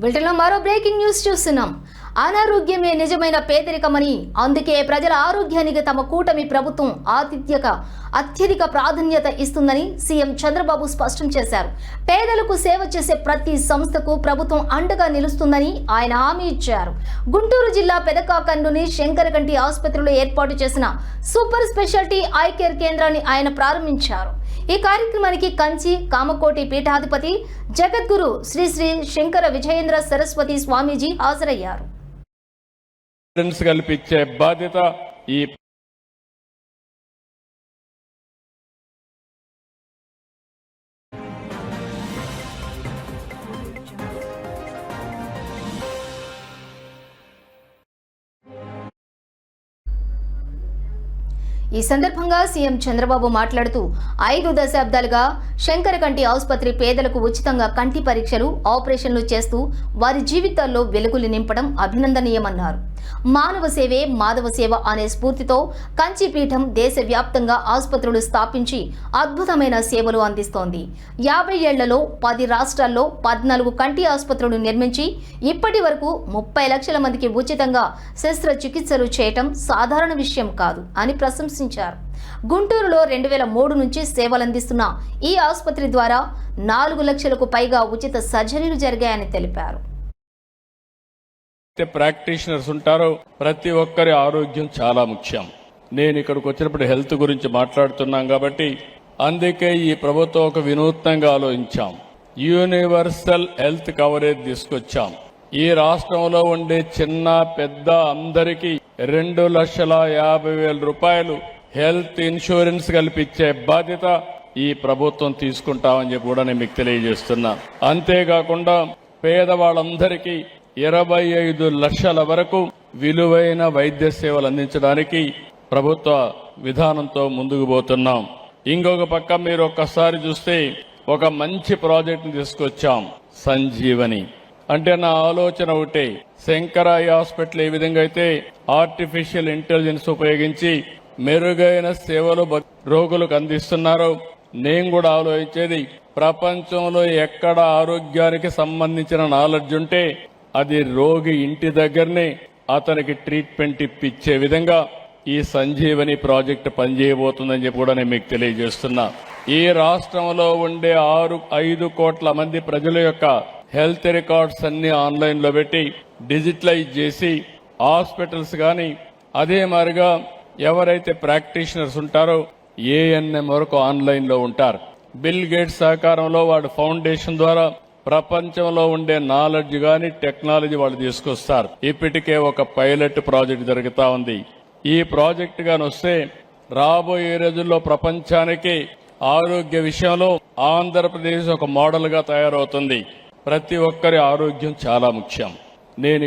బులెటిన్లో మరో breaking news చూస్తున్నాం. అనారోగ్యమే నిజమైన పేదరికమని, అందుకే ప్రజల ఆరోగ్యానికి తమ కూటమి ప్రభుత్వం అత్యధిక ప్రాధాన్యత ఇస్తుందని సీఎం చంద్రబాబు స్పష్టం చేశారు. పేదలకు సేవ చేసే ప్రతి సంస్థకు ప్రభుత్వం అండగా నిలుస్తుందని ఆయన హామీ ఇచ్చారు. గుంటూరు జిల్లా పెదకాకంలోని శంకరకంటి ఆసుపత్రిలో ఏర్పాటు చేసిన సూపర్ స్పెషాలిటీ ఐ కేర్ కేంద్రాన్ని ఆయన ప్రారంభించారు. ఈ కార్యక్రమానికి కంచి కామకోటి పీఠాధిపతి జగద్గురు శ్రీ శ్రీ శంకర విజయేంద్ర సరస్వతి స్వామీజీ హాజరయ్యారు. కల్పించే బాధ్యత ఈ ఈ సందర్భంగా సీఎం చంద్రబాబు మాట్లాడుతూ 5 దశాబ్దాలుగా శంకరకంటి ఆసుపత్రి పేదలకు ఉచితంగా కంటి పరీక్షలు, ఆపరేషన్లు చేస్తూ వారి జీవితాల్లో వెలుగులు నింపడం అభినందనీయమన్నారు. మానవ సేవే మాధవ సేవ అనే స్ఫూర్తితో కంచిపీఠం దేశవ్యాప్తంగా ఆసుపత్రులు స్థాపించి అద్భుతమైన సేవలు అందిస్తోంది. 50 ఏళ్లలో 10 రాష్ట్రాల్లో 14 కంటి ఆసుపత్రులు నిర్మించి ఇప్పటి వరకు 30 లక్షల మందికి ఉచితంగా శస్త్రచికిత్సలు చేయటం సాధారణ విషయం కాదు అని ప్రశంసించారు. గుంటూరులో 2003 నుంచి సేవలందిస్తున్న ఈ ఆసుపత్రి ద్వారా 4 లక్షలకు పైగా ఉచిత సర్జరీలు జరిగాయని తెలిపారు. ప్రాక్టీషనర్స్ ఉంటారో ప్రతి ఒక్కరి ఆరోగ్యం చాలా ముఖ్యం. నేను ఇక్కడికి వచ్చినప్పుడు హెల్త్ గురించి మాట్లాడుతున్నాం కాబట్టి అందుకే ఈ ప్రభుత్వం ఒక వినూత్నంగా ఆలోచించాం. యూనివర్సల్ హెల్త్ కవరేజ్ తీసుకొచ్చాం. ఈ రాష్ట్రంలో ఉండే చిన్న పెద్ద అందరికీ 2,50,000 రూపాయలు హెల్త్ ఇన్సూరెన్స్ కల్పించే బాధ్యత ఈ ప్రభుత్వం తీసుకుంటామని చెప్పి కూడా నేను మీకు తెలియజేస్తున్నా. అంతేకాకుండా పేదవాళ్ళందరికీ 25 లక్షల వరకు విలువైన వైద్య సేవలు అందించడానికి ప్రభుత్వ విధానంతో ముందుకు పోతున్నాం. ఇంకొక పక్క మీరు ఒక్కసారి చూస్తే ఒక మంచి ప్రాజెక్టును తీసుకొచ్చాం, సంజీవని. అంటే నా ఆలోచన ఒకటే, శంకర హాస్పిటల్ ఏ విధంగా అయితే ఆర్టిఫిషియల్ ఇంటెలిజెన్స్ ఉపయోగించి మెరుగైన సేవలు రోగులకు అందిస్తున్నారో, నేను కూడా ఆలోచించేది ప్రపంచంలో ఎక్కడ ఆరోగ్యానికి సంబంధించిన నాలెడ్జ్ ఉంటే అది రోగి ఇంటి దగ్గరనే అతనికి ట్రీట్మెంట్ ఇప్పించే విధంగా ఈ సంజీవని ప్రాజెక్టు పనిచేయబోతుందని చెప్పి కూడా నేను మీకు తెలియజేస్తున్నా. ఈ రాష్ట్రంలో ఉండే 5 కోట్ల మంది ప్రజల యొక్క హెల్త్ రికార్డ్స్ అన్ని ఆన్లైన్ లో పెట్టి డిజిటలైజ్ చేసి హాస్పిటల్స్ కానీ అదే మాదిరిగా ఎవరైతే ప్రాక్టీషనర్స్ ఉంటారో ఏఎన్ఎం వరకు ఆన్లైన్ లో ఉంటారు. బిల్ గేట్స్ సహకారంలో వాడు ఫౌండేషన్ ద్వారా ప్రపంచంలో ఉండే నాలెడ్జ్ గాని టెక్నాలజీ వాళ్ళు తీసుకొస్తారు. ఇప్పటికే ఒక పైలట్ ప్రాజెక్ట్ జరుగుతా ఉంది. ఈ ప్రాజెక్ట్ గాని వస్తే రాబోయే రోజుల్లో ప్రపంచానికి ఆరోగ్య విషయంలో ఆంధ్రప్రదేశ్ ఒక మోడల్ గా తయారవుతుంది. ప్రతి ఒక్కరి ఆరోగ్యం చాలా ముఖ్యం. నేను